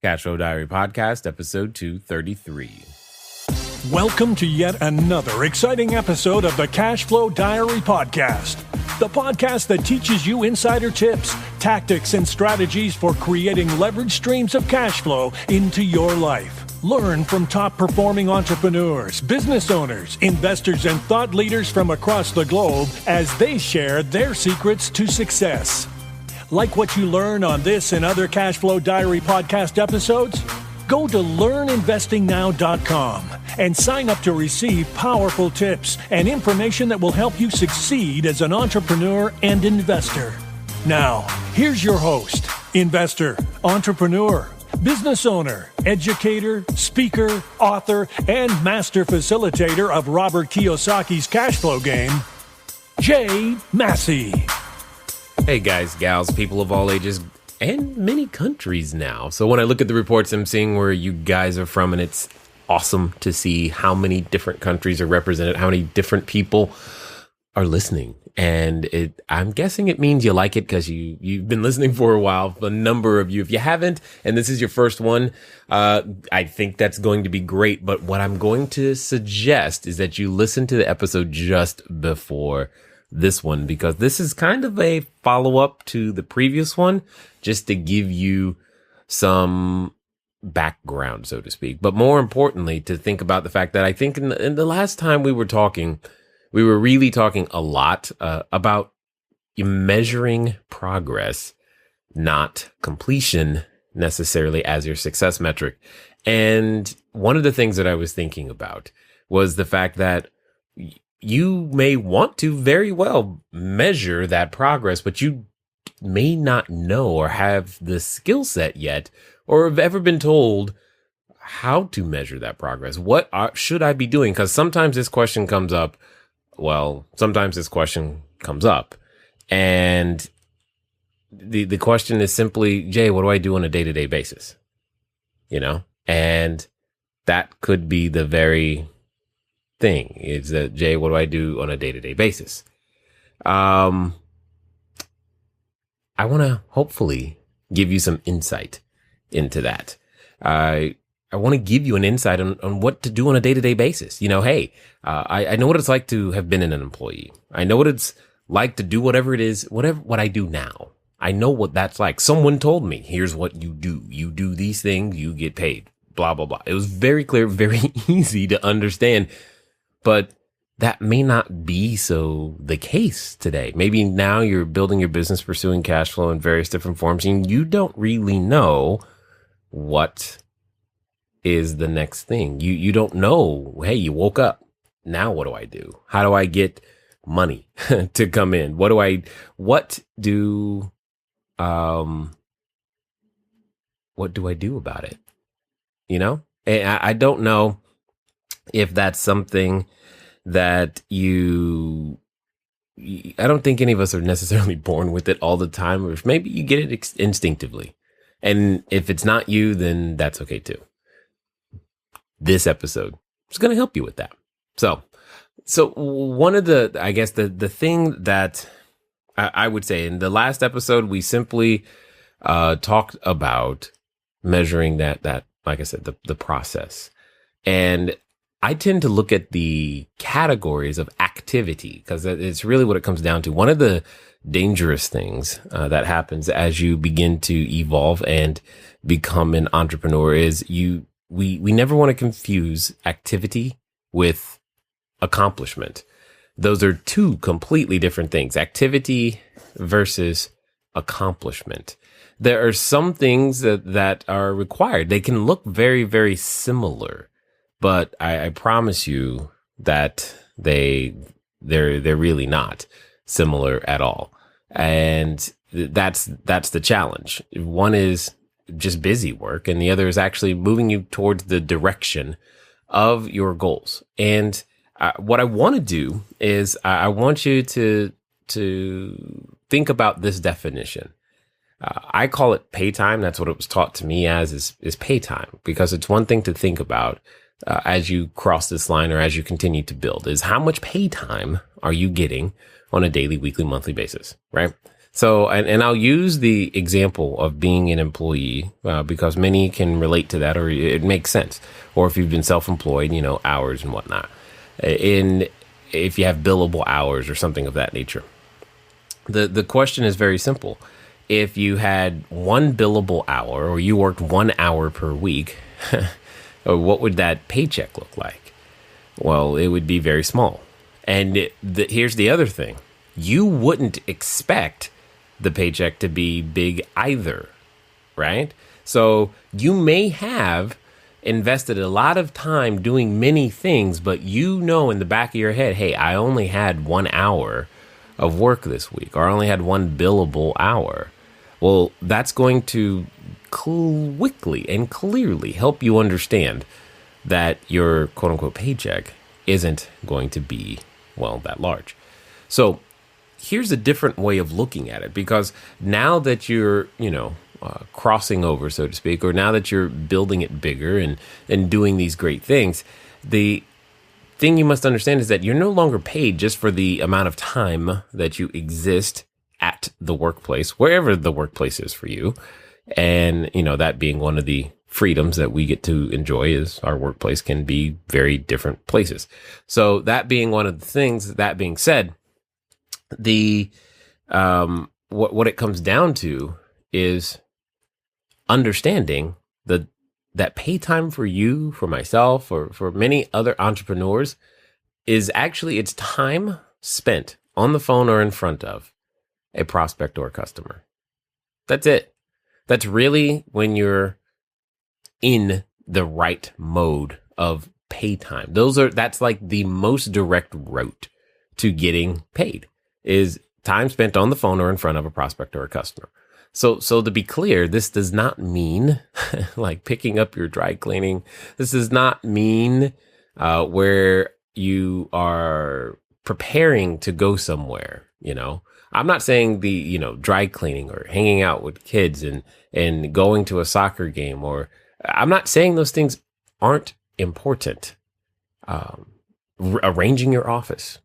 CashFlow Diary Podcast, episode 233. Welcome to yet another exciting episode of the CashFlow Diary Podcast, the podcast that teaches you insider tips, tactics, and strategies for creating leverage streams of cash flow into your life. Learn from top-performing entrepreneurs, business owners, investors, and thought leaders from across the globe as they share their secrets to success. Like what you learn on this and other CashFlow Diary podcast episodes? Go to learninvestingnow.com and sign up to receive powerful tips and information that will help you succeed as an entrepreneur and investor. Now, here's your host, investor, entrepreneur, business owner, educator, speaker, author, and master facilitator of Robert Kiyosaki's cash flow game, Jay Massey. Hey guys, gals, people of all ages, and many countries now. So when I look at the reports, I'm seeing where you guys are from, and it's awesome to see how many different countries are represented, how many different people are listening. And I'm guessing it means you like it because you've been listening for a while. A number of you, if you haven't, and this is your first one, I think that's going to be great. But what I'm going to suggest is that you listen to the episode just before this one, because this is kind of a follow-up to the previous one, just to give you some background, so to speak. But more importantly, to think about the fact that I think in the last time we were talking, we were really talking a lot about measuring progress, not completion necessarily as your success metric. And one of the things that I was thinking about was the fact that you may want to very well measure that progress, but you may not know or have the skill set yet, or have ever been told how to measure that progress. What should I be doing? Because sometimes this question comes up. Well, sometimes this question comes up, and the question is simply, Jay, what do I do on a day-to-day basis? You know, and that could be the very thing, is that, Jay, what do I do on a day-to-day basis? I want to hopefully give you some insight into that. I want to give you an insight on what to do on a day-to-day basis. You know, hey, I know what it's like to have been an employee. I know what it's like to do whatever it is, what I do now. I know what that's like. Someone told me, here's what you do. You do these things, you get paid, blah, blah, blah. It was very clear, very easy to understand. But that may not be so the case today. Maybe now you're building your business, pursuing cash flow in various different forms, and you don't really know what is the next thing. You don't know, hey, you woke up. Now what do I do? How do I get money to come in? What do I do about it? You know? And I don't know if that's something that I don't think any of us are necessarily born with it all the time, or if maybe you get it instinctively. And if it's not you, then that's okay too. This episode is going to help you with that. So one of the, I guess the thing that I would say in the last episode, we simply talked about measuring that, like I said, the process. And I tend to look at the categories of activity because it's really what it comes down to. One of the dangerous things that happens as you begin to evolve and become an entrepreneur is we never want to confuse activity with accomplishment. Those are two completely different things. Activity versus accomplishment. There are some things that are required. They can look very, very similar, but I promise you that they're really not similar at all. And that's the challenge. One is just busy work, and the other is actually moving you towards the direction of your goals. And what I want to do is I want you to think about this definition. I call it pay time. That's what it was taught to me as is pay time, because it's one thing to think about as you cross this line or as you continue to build is how much pay time are you getting on a daily, weekly, monthly basis, right? So, and I'll use the example of being an employee because many can relate to that, or it makes sense. Or if you've been self-employed, hours and whatnot. If you have billable hours or something of that nature. The question is very simple. If you had one billable hour, or you worked 1 hour per week, what would that paycheck look like? Well, it would be very small. And here's the other thing. You wouldn't expect the paycheck to be big either, right? So you may have invested a lot of time doing many things, but in the back of your head, hey, I only had 1 hour of work this week, or I only had one billable hour. Well, that's going to quickly and clearly help you understand that your quote unquote paycheck isn't going to be, that large. So here's a different way of looking at it, because now that you're, crossing over, so to speak, or now that you're building it bigger and doing these great things, the thing you must understand is that you're no longer paid just for the amount of time that you exist at the workplace, wherever the workplace is for you. And, that being one of the freedoms that we get to enjoy is our workplace can be very different places. So that being one of the things, that being said, what it comes down to is understanding that pay time for you, for myself, or for many other entrepreneurs is actually it's time spent on the phone or in front of a prospect or customer. That's it. That's really when you're in the right mode of pay time. That's like the most direct route to getting paid is time spent on the phone or in front of a prospect or a customer. So to be clear, this does not mean like picking up your dry cleaning. This does not mean where you are preparing to go somewhere. I'm not saying the dry cleaning or hanging out with kids and going to a soccer game, or I'm not saying those things aren't important. Arranging your office,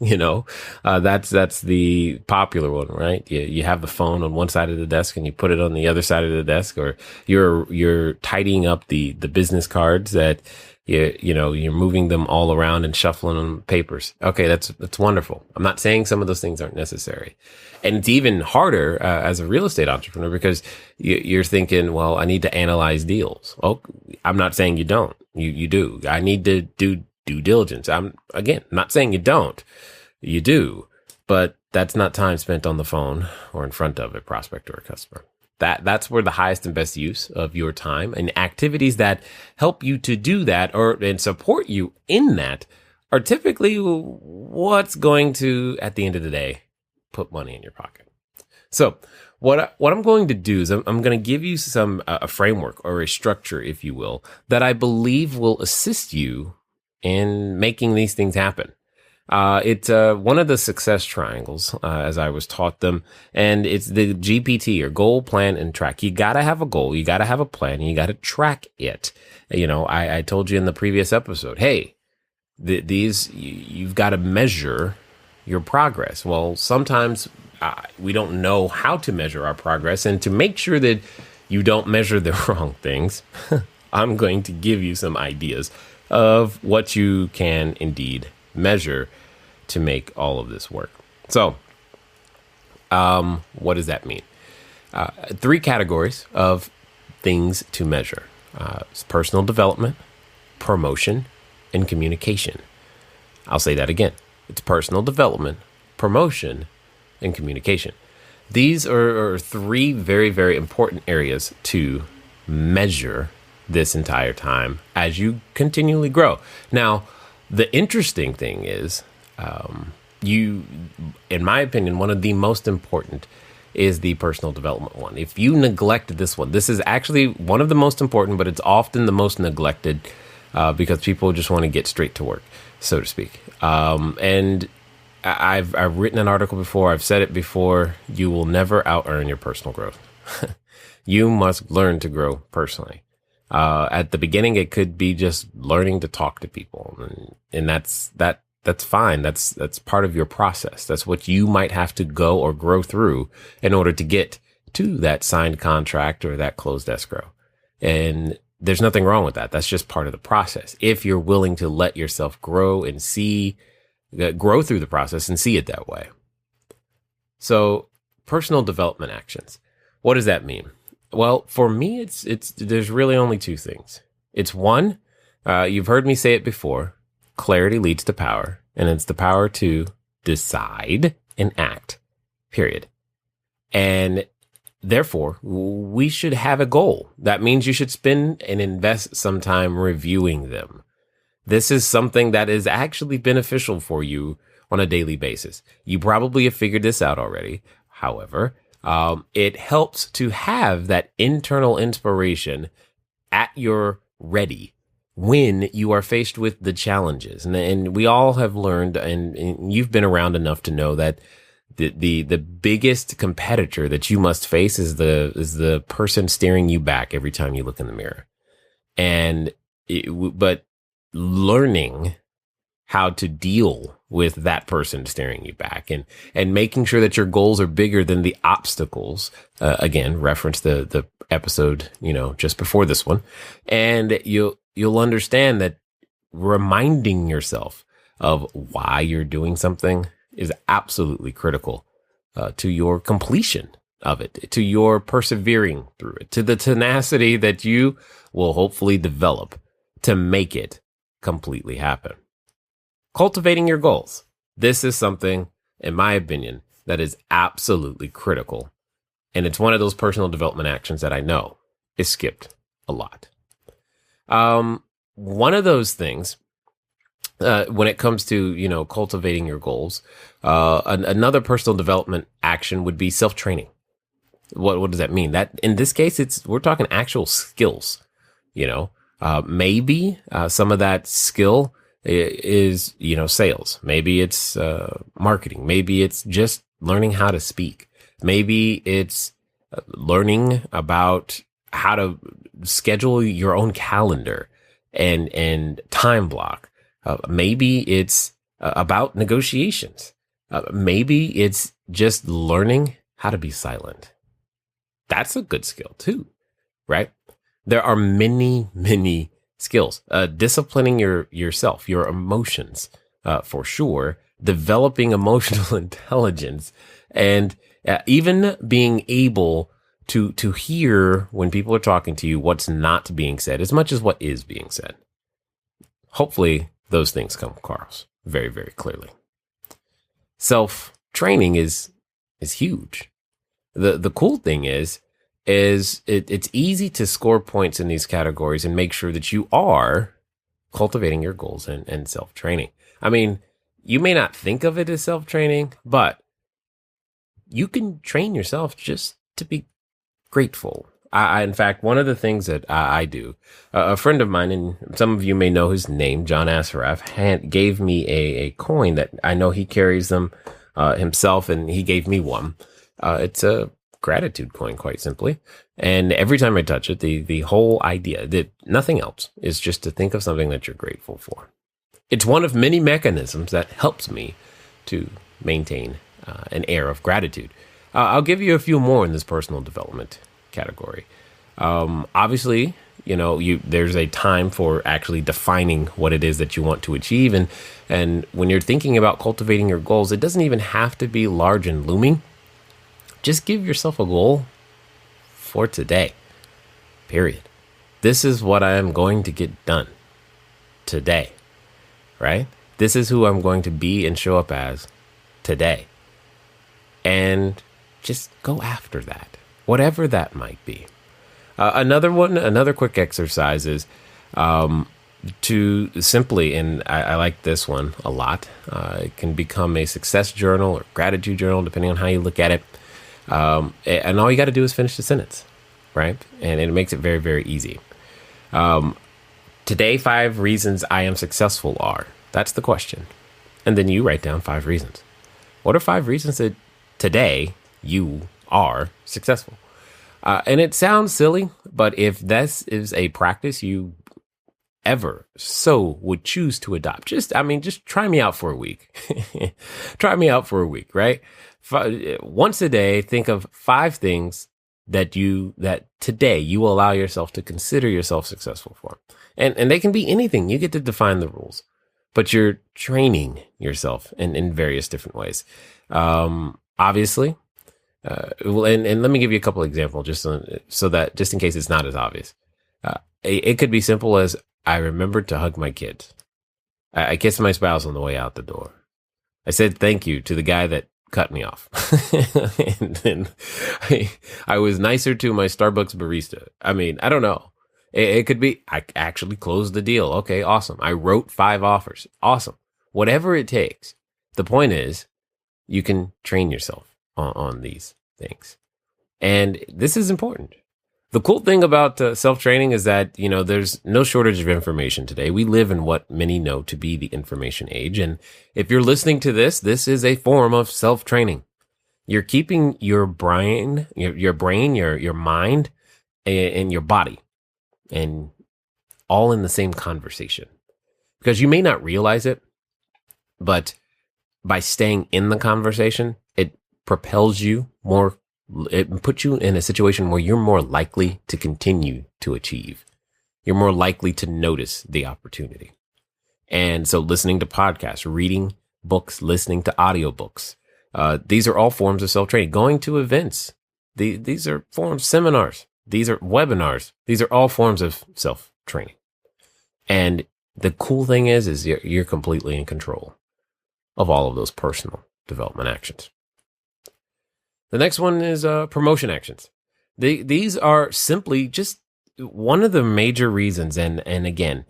that's the popular one, right? You have the phone on one side of the desk and you put it on the other side of the desk, or you're tidying up the business cards that you're moving them all around and shuffling them papers. Okay, that's wonderful. I'm not saying some of those things aren't necessary, and it's even harder as a real estate entrepreneur because you're thinking, well, I need to analyze deals. Oh, I'm not saying you don't. You do. I need to do due diligence. I'm not saying you don't. You do, but that's not time spent on the phone or in front of a prospect or a customer. That's where the highest and best use of your time and activities that help you to do that and support you in that are typically what's going to, at the end of the day, put money in your pocket. So what I'm going to do is I'm going to give you a framework or a structure, if you will, that I believe will assist you in making these things happen. It's one of the success triangles, as I was taught them, and it's the GPT, or goal, plan, and track. You got to have a goal, you got to have a plan, and you got to track it. I told you in the previous episode, hey, you've got to measure your progress. Well, sometimes we don't know how to measure our progress, and to make sure that you don't measure the wrong things, I'm going to give you some ideas of what you can indeed measure to make all of this work. So, what does that mean? 3 categories of things to measure. It's personal development, promotion, and communication. I'll say that again. It's personal development, promotion, and communication. These are 3 very, very important areas to measure this entire time as you continually grow. Now, the interesting thing is, in my opinion, one of the most important is the personal development one. If you neglect this one, this is actually one of the most important, but it's often the most neglected because people just want to get straight to work, so to speak. And I've written an article before. I've said it before. You will never out-earn your personal growth. You must learn to grow personally. At the beginning, it could be just learning to talk to people. And that that's fine. That's part of your process. That's what you might have to go or grow through in order to get to that signed contract or that closed escrow. And there's nothing wrong with that. That's just part of the process. If you're willing to let yourself grow and grow through the process and see it that way. So personal development actions. What does that mean? Well, for me, there's really only two things. It's one, you've heard me say it before, clarity leads to power, and it's the power to decide and act, period. And therefore, we should have a goal. That means you should spend and invest some time reviewing them. This is something that is actually beneficial for you on a daily basis. You probably have figured this out already. However, it helps to have that internal inspiration at your ready when you are faced with the challenges. And we all have learned, and you've been around enough to know that the biggest competitor that you must face is the person staring you back every time you look in the mirror. But learning how to deal with that person staring you back and making sure that your goals are bigger than the obstacles. Again, reference the episode, just before this one. And you'll understand that reminding yourself of why you're doing something is absolutely critical to your completion of it, to your persevering through it, to the tenacity that you will hopefully develop to make it completely happen. Cultivating your goals. This is something, in my opinion, that is absolutely critical. And it's one of those personal development actions that I know is skipped a lot. One of those things, when it comes to, cultivating your goals, another personal development action would be self-training. What does that mean? That in this case, we're talking actual skills, maybe some of that skill is, sales. Maybe it's marketing. Maybe it's just learning how to speak. Maybe it's learning about how to schedule your own calendar and time block. Maybe it's about negotiations. Maybe it's just learning how to be silent. That's a good skill too, right? There are many, many skills. Disciplining yourself, your emotions, for sure. Developing emotional intelligence, and even being able to hear when people are talking to you what's not being said as much as what is being said. Hopefully, those things come across very, very clearly. Self-training is huge. The cool thing is it's easy to score points in these categories and make sure that you are cultivating your goals and self-training. I mean, you may not think of it as self-training, but you can train yourself just to be grateful. In fact, one of the things that I do, a friend of mine, and some of you may know his name, John Asaraf, gave me a coin that I know he carries them himself, and he gave me one. It's a gratitude coin, quite simply. And every time I touch it, the whole idea that nothing else is just to think of something that you're grateful for. It's one of many mechanisms that helps me to maintain an air of gratitude. I'll give you a few more in this personal development category. Obviously, there's a time for actually defining what it is that you want to achieve. And when you're thinking about cultivating your goals, it doesn't even have to be large and looming. Just give yourself a goal for today, period. This is what I am going to get done today, right? This is who I'm going to be and show up as today. And just go after that, whatever that might be. Another quick exercise is to simply, and I like this one a lot, it can become a success journal or gratitude journal, depending on how you look at it. And all you got to do is finish the sentence, right? And it makes it very, very easy. Today, 5 reasons I am successful are. That's the question. And then you write down 5 reasons. What are 5 reasons that today you are successful? And it sounds silly, but if this is a practice you ever so would choose to adopt, just try me out for a week. Try me out for a week, right? Once a day, think of 5 things that today you will allow yourself to consider yourself successful for. And they can be anything. You get to define the rules, but you're training yourself in various different ways. Obviously, and let me give you a couple examples just in case it's not as obvious. It could be simple as, I remembered to hug my kids. I kissed my spouse on the way out the door. I said thank you to the guy that cut me off. And then I was nicer to my Starbucks barista. I don't know. It could be, I actually closed the deal. Okay, awesome. I wrote 5 offers. Awesome. Whatever it takes. The point is, you can train yourself on these things. And this is important. The cool thing about self-training is that, there's no shortage of information today. We live in what many know to be the information age. And if you're listening to this is a form of self-training. You're keeping your brain, your mind, and your body, and all in the same conversation. Because you may not realize it, but by staying in the conversation, it propels you more. It puts you in a situation where you're more likely to continue to achieve. You're more likely to notice the opportunity. And so listening to podcasts, reading books, listening to audiobooks, these are all forms of self-training. Going to events, these are forms, seminars, these are webinars. These are all forms of self-training. And the cool thing is you're completely in control of all of those personal development actions. The next one is promotion actions. These are simply just one of the major reasons. And again,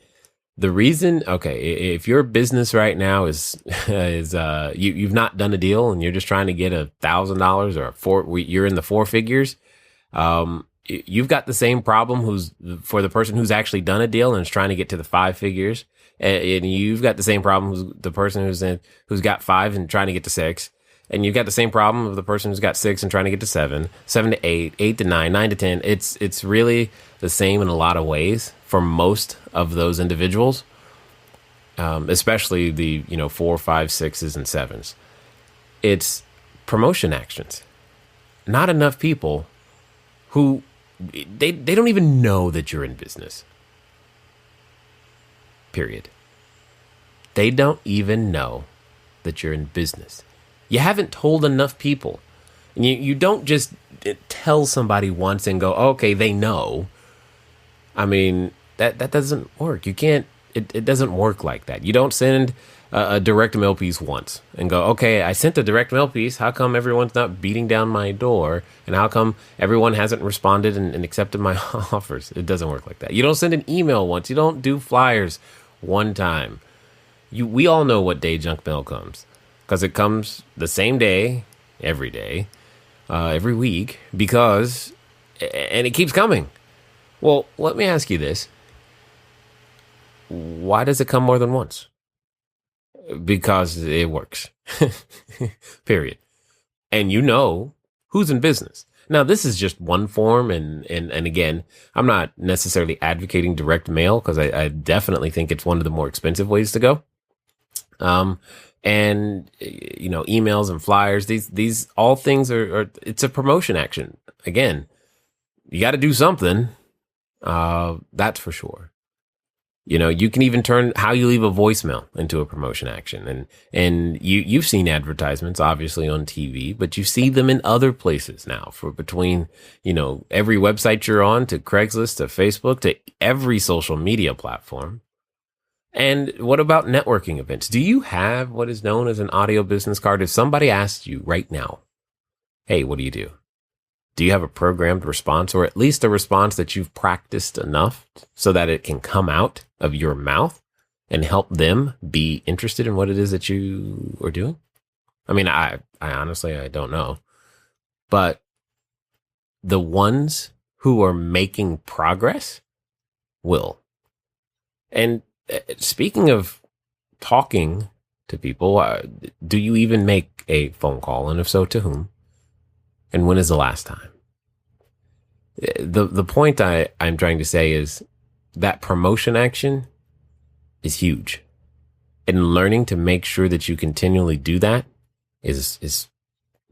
the reason, okay, if your business right now is you've not done a deal and you're just trying to get $1,000 or you're in the 4 figures, you've got the same problem for the person who's actually done a deal and is trying to get to the 5 figures. And you've got the same problem the person who's got 5 and trying to get to 6. And you've got the same problem of the person who's got 6 and trying to get to 7, 7 to 8, 8 to 9, 9 to 10. It's really the same in a lot of ways for most of those individuals, especially the 4, 5, 6s, and 7s. It's promotion actions. Not enough people who they don't even know that you're in business. Period. They don't even know that you're in business. You haven't told enough people. And you don't just tell somebody once and go, okay, they know. That doesn't work. You can't, it doesn't work like that. You don't send a direct mail piece once and go, okay, I sent a direct mail piece. How come everyone's not beating down my door? And how come everyone hasn't responded and accepted my offers? It doesn't work like that. You don't send an email once. You don't do flyers one time. We all know what day junk mail comes. Because it comes the same day, every week, and it keeps coming. Well, let me ask you this. Why does it come more than once? Because it works. Period. And who's in business. Now, this is just one form, and again, I'm not necessarily advocating direct mail, because I definitely think it's one of the more expensive ways to go. And, emails and flyers, these all things are it's a promotion action. Again, you got to do something. That's for sure. You can even turn how you leave a voicemail into a promotion action. And you've seen advertisements, obviously, on TV, but you see them in other places now between every website you're on, to Craigslist, to Facebook, to every social media platform. And what about networking events? Do you have what is known as an audio business card? If somebody asked you right now, hey, what do you do? Do you have a programmed response, or at least a response that you've practiced enough so that it can come out of your mouth and help them be interested in what it is that you are doing? I honestly, I don't know. But the ones who are making progress will. And speaking of talking to people, do you even make a phone call? And if so, to whom? And when is the last time? The point I'm trying to say is that promotion action is huge. And learning to make sure that you continually do that is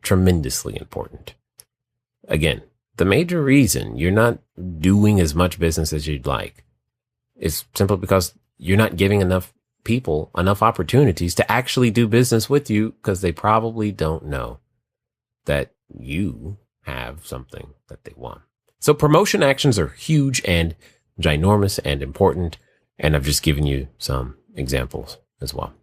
tremendously important. Again, the major reason you're not doing as much business as you'd like is simply because you're not giving enough people enough opportunities to actually do business with you, because they probably don't know that you have something that they want. So promotion actions are huge and ginormous and important. And I've just given you some examples as well.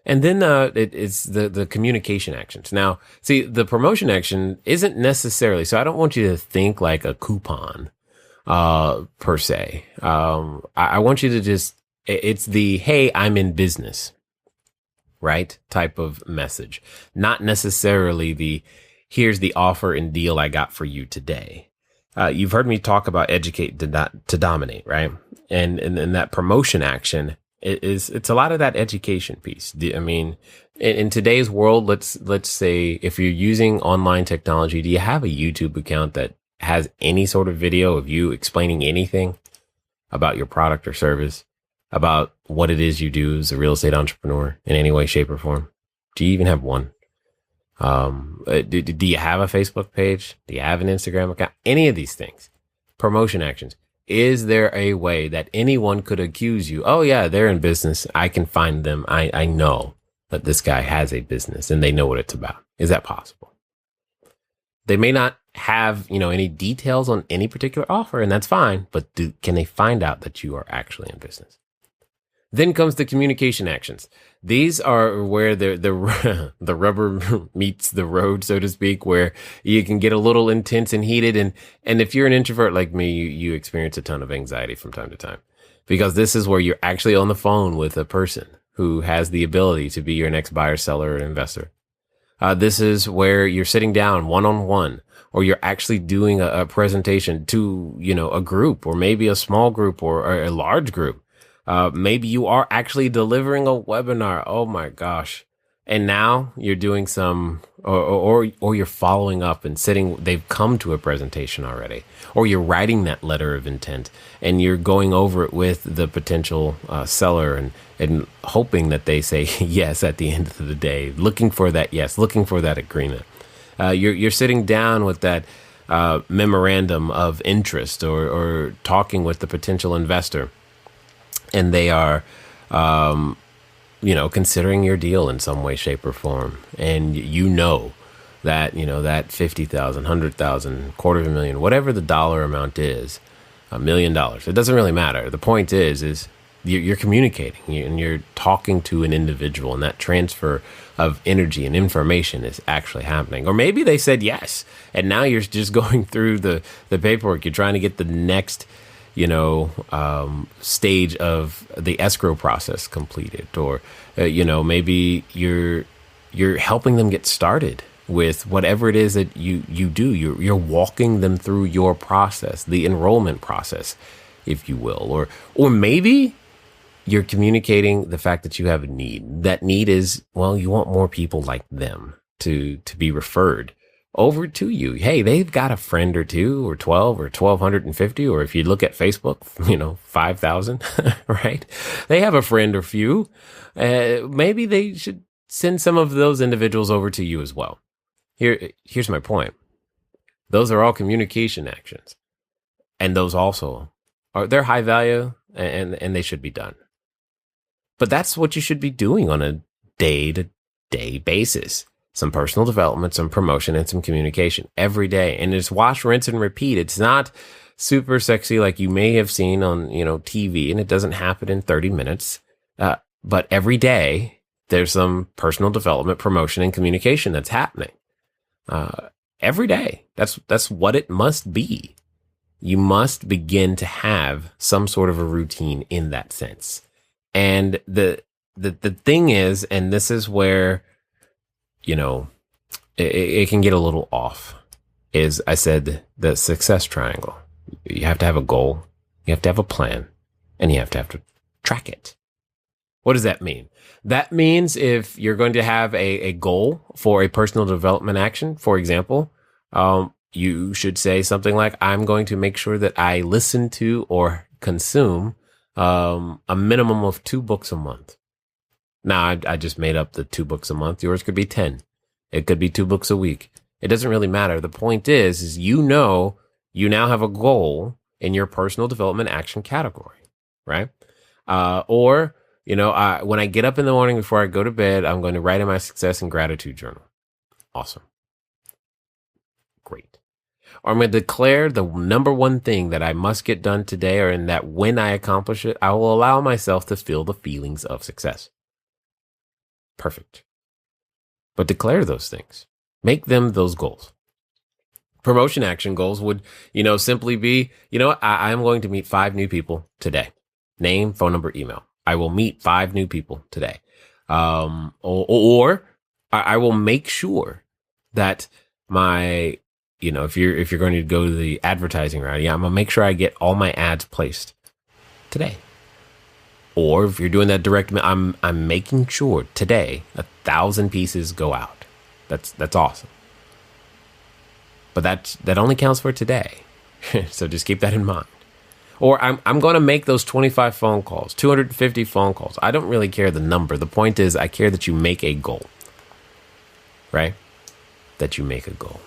And then it's the communication actions. Now, see, the promotion action isn't necessarily, so I don't want you to think like a coupon per se. I want you to just, it's the, hey, I'm in business, right? Type of message. Not necessarily the, here's the offer and deal I got for you today. You've heard me talk about educate to dominate, right? And that promotion action it's a lot of that education piece. I mean, in today's world, let's say if you're using online technology, do you have a YouTube account that has any sort of video of you explaining anything about your product or service, about what it is you do as a real estate entrepreneur in any way, shape, or form? Do you even have one? Do you have a Facebook page? Do you have an Instagram account? Any of these things, promotion actions. Is there a way that anyone could accuse you? Oh yeah, they're in business. I can find them. I know that this guy has a business and they know what it's about. Is that possible? They may not have, any details on any particular offer, and that's fine, but can they find out that you are actually in business? Then comes the communication actions. These are where the rubber meets the road, so to speak, where you can get a little intense and heated. And if you're an introvert like me, you experience a ton of anxiety from time to time, because this is where you're actually on the phone with a person who has the ability to be your next buyer, seller, or investor. This is where you're sitting down one-on-one, or you're actually doing a presentation to, a group, or maybe a small group or a large group. Maybe you are actually delivering a webinar. Oh my gosh. And now you're doing some, or you're following up and they've come to a presentation already, or you're writing that letter of intent and you're going over it with the potential seller and hoping that they say yes at the end of the day, looking for that yes, looking for that agreement. You're sitting down with that memorandum of interest or talking with the potential investor. And they are, considering your deal in some way, shape, or form. And that, that 50,000, 100,000, $250,000, whatever the dollar amount is, $1 million. It doesn't really matter. The point is you're communicating and you're talking to an individual, and that transfer of energy and information is actually happening. Or maybe they said yes, and now you're just going through the paperwork. You're trying to get the next stage of the escrow process completed, or, maybe you're helping them get started with whatever it is that you do. You're walking them through your process, the enrollment process, if you will, or maybe you're communicating the fact that you have a need. That need is, well, you want more people like them to be referred over to you. Hey, they've got a friend or two or 12 or 1,250, or if you look at Facebook, 5,000, right? They have a friend or few. Maybe they should send some of those individuals over to you as well. Here's my point. Those are all communication actions. And those also they're high value and they should be done. But that's what you should be doing on a day-to-day basis. Some personal development, some promotion, and some communication every day. And it's wash, rinse, and repeat. It's not super sexy like you may have seen on, TV, and it doesn't happen in 30 minutes. But every day there's some personal development, promotion, and communication that's happening. Every day. That's what it must be. You must begin to have some sort of a routine in that sense. And the thing is, and this is where, it can get a little off, is I said the success triangle. You have to have a goal, you have to have a plan, and you have to track it. What does that mean? That means if you're going to have a goal for a personal development action, for example, you should say something like, I'm going to make sure that I listen to or consume a minimum of 2 books a month. Now, I just made up the 2 books a month. Yours could be 10. It could be 2 books a week. It doesn't really matter. The point is you now have a goal in your personal development action category, right? Or, when I get up in the morning before I go to bed, I'm going to write in my success and gratitude journal. Awesome. Great. Or I'm going to declare the number one thing that I must get done today, or in that when I accomplish it, I will allow myself to feel the feelings of success. Perfect. But declare those things. Make them those goals. Promotion action goals would, simply be, I'm going to meet 5 new people today. Name, phone number, email. I will meet 5 new people today. Or I will make sure that my, if you're going to go to the advertising route, I'm going to make sure I get all my ads placed today. Or if you're doing that direct, I'm making sure today 1,000 pieces go out. That's awesome. But that only counts for today. So just keep that in mind. Or I'm going to make those 25 phone calls, 250 phone calls. I don't really care the number. The point is I care that you make a goal. Right? That you make a goal.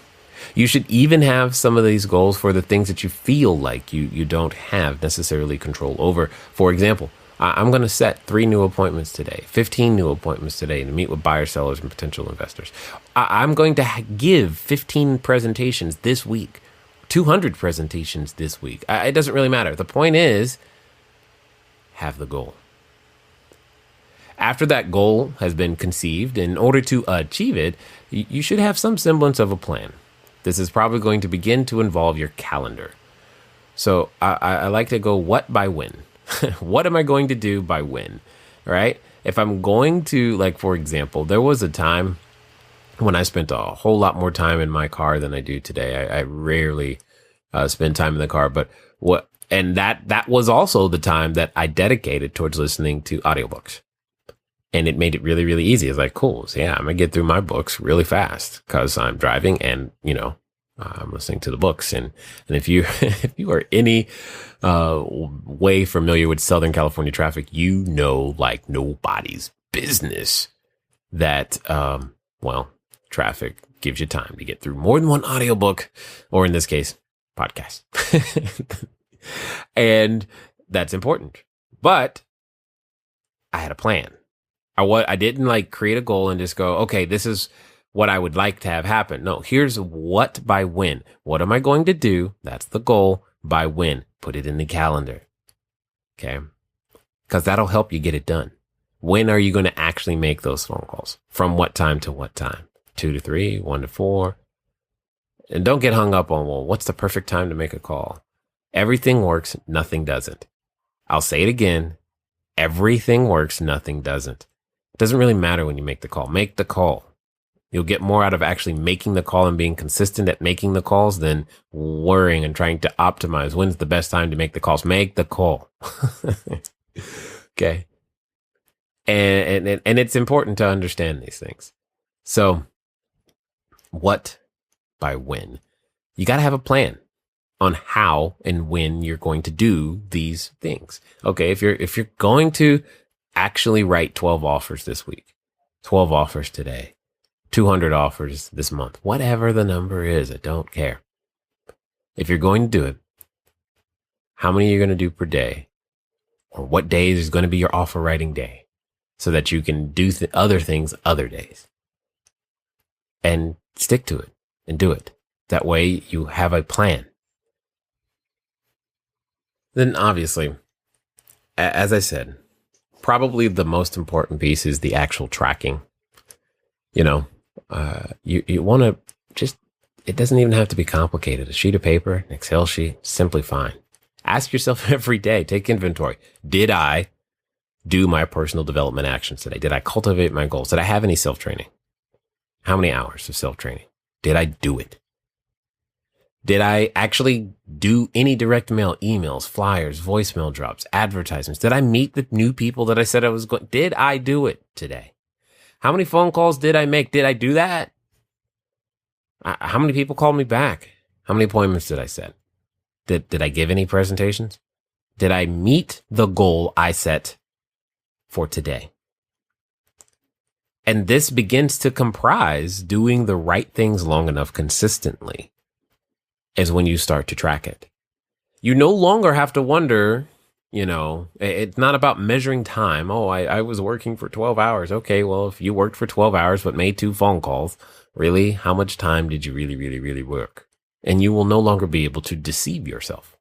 You should even have some of these goals for the things that you feel like you don't have necessarily control over. For example, I'm going to set 3 new appointments today, 15 new appointments today to meet with buyers, sellers, and potential investors. I'm going to give 15 presentations this week, 200 presentations this week. It doesn't really matter. The point is, have the goal. After that goal has been conceived, in order to achieve it, you should have some semblance of a plan. This is probably going to begin to involve your calendar. So I like to go what by when. What am I going to do by when, right? If I'm going to, for example, there was a time when I spent a whole lot more time in my car than I do today. I rarely spend time in the car, and that was also the time that I dedicated towards listening to audiobooks. And it made it really, really easy. It's like, cool. So yeah, I'm going to get through my books really fast because I'm driving and, I'm listening to the books. And if you are any way familiar with Southern California traffic, like nobody's business that, traffic gives you time to get through more than one audiobook, or in this case, podcast. And that's important. But I had a plan. I didn't create a goal and just go, okay, this is what I would like to have happen. No, here's what by when. What am I going to do? That's the goal. By when? Put it in the calendar. Okay? Because that'll help you get it done. When are you going to actually make those phone calls? From what time to what time? 2 to 3, 1 to 4. And don't get hung up on, what's the perfect time to make a call? Everything works, nothing doesn't. I'll say it again. Everything works, nothing doesn't. It doesn't really matter when you make the call. Make the call. You'll get more out of actually making the call and being consistent at making the calls than worrying and trying to optimize when's the best time to make the calls. Make the call. Okay. And it's important to understand these things. So what by when? You got to have a plan on how and when you're going to do these things. Okay. If you're going to actually write 12 offers this week, 12 offers today, 200 offers this month, whatever the number is, I don't care. If you're going to do it, how many are you going to do per day? Or what days is going to be your offer writing day so that you can do other things other days? And stick to it and do it. That way you have a plan. Then obviously, as I said, probably the most important piece is the actual tracking. You want to just, it doesn't even have to be complicated. A sheet of paper, an Excel sheet, simply fine. Ask yourself every day, take inventory. Did I do my personal development actions today? Did I cultivate my goals? Did I have any self-training? How many hours of self-training? Did I do it? Did I actually do any direct mail, emails, flyers, voicemail drops, advertisements? Did I meet the new people that I said I was going? Did I do it today? How many phone calls did I make? Did I do that? How many people called me back? How many appointments did I set? Did I give any presentations? Did I meet the goal I set for today? And this begins to comprise doing the right things long enough consistently is when you start to track it. You no longer have to wonder, it's not about measuring time. Oh, I was working for 12 hours. Okay, well, if you worked for 12 hours but made 2 phone calls, really, how much time did you really, really, really work? And you will no longer be able to deceive yourself.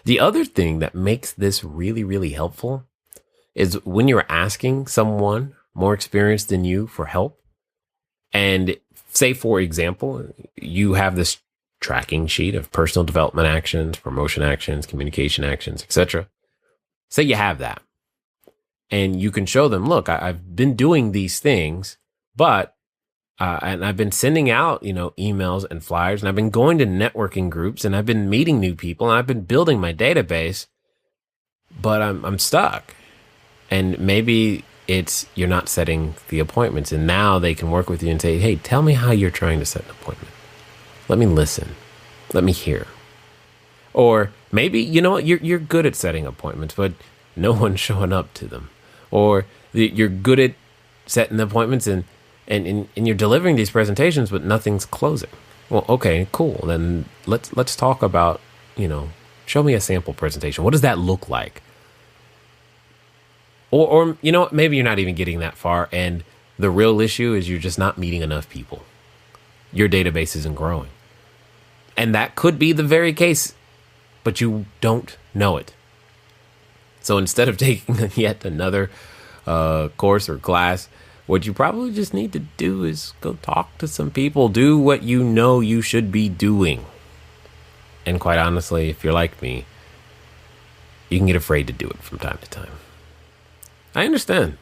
The other thing that makes this really, really helpful is when you're asking someone more experienced than you for help. And say, for example, you have this tracking sheet of personal development actions, promotion actions, communication actions, etc. Say you have that. And you can show them, look, I've been doing these things, but and I've been sending out, emails and flyers, and I've been going to networking groups, and I've been meeting new people, and I've been building my database, but I'm stuck. And maybe it's you're not setting the appointments, and now they can work with you and say, hey, tell me how you're trying to set an appointment. Let me listen. Let me hear. Or maybe, you're good at setting appointments, but no one's showing up to them. Or you're good at setting the appointments and you're delivering these presentations, but nothing's closing. Well, okay, cool. Then let's talk about, show me a sample presentation. What does that look like? Or maybe you're not even getting that far, and the real issue is you're just not meeting enough people. Your database isn't growing. And that could be the very case, but you don't know it. So instead of taking yet another course or class, what you probably just need to do is go talk to some people. Do what you know you should be doing. And quite honestly, if you're like me, you can get afraid to do it from time to time. I understand.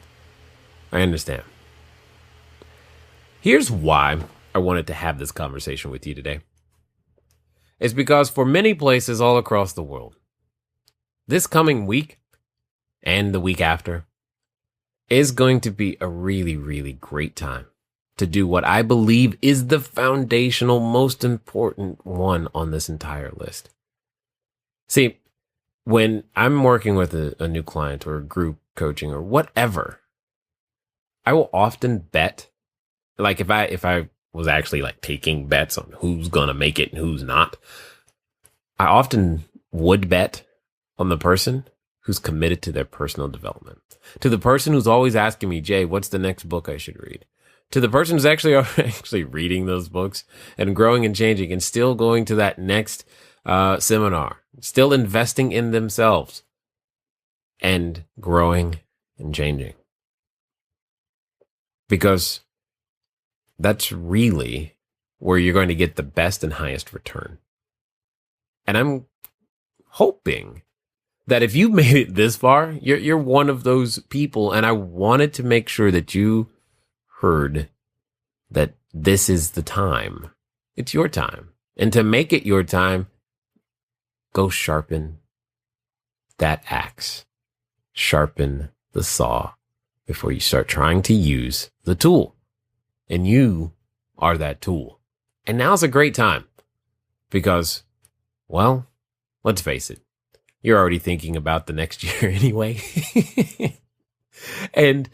Here's why I wanted to have this conversation with you today. It's because for many places all across the world, this coming week and the week after is going to be a really, really great time to do what I believe is the foundational, most important one on this entire list. See, when I'm working with a new client or a group coaching or whatever, I will often bet, like if I was actually like taking bets on who's going to make it and who's not, I often would bet on the person who's committed to their personal development, to the person who's always asking me, Jay, what's the next book I should read? To the person who's actually reading those books and growing and changing and still going to that next seminar, still investing in themselves and growing and changing. Because that's really where you're going to get the best and highest return. And I'm hoping that if you've made it this far, you're one of those people. And I wanted to make sure that you heard that this is the time. It's your time. And to make it your time, go sharpen that axe. Sharpen the saw before you start trying to use the tool. And you are that tool. And now's a great time because, well, let's face it, you're already thinking about the next year anyway. And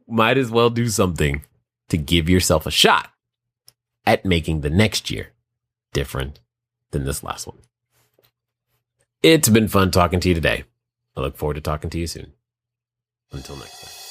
might as well do something to give yourself a shot at making the next year different than this last one. It's been fun talking to you today. I look forward to talking to you soon. Until next time.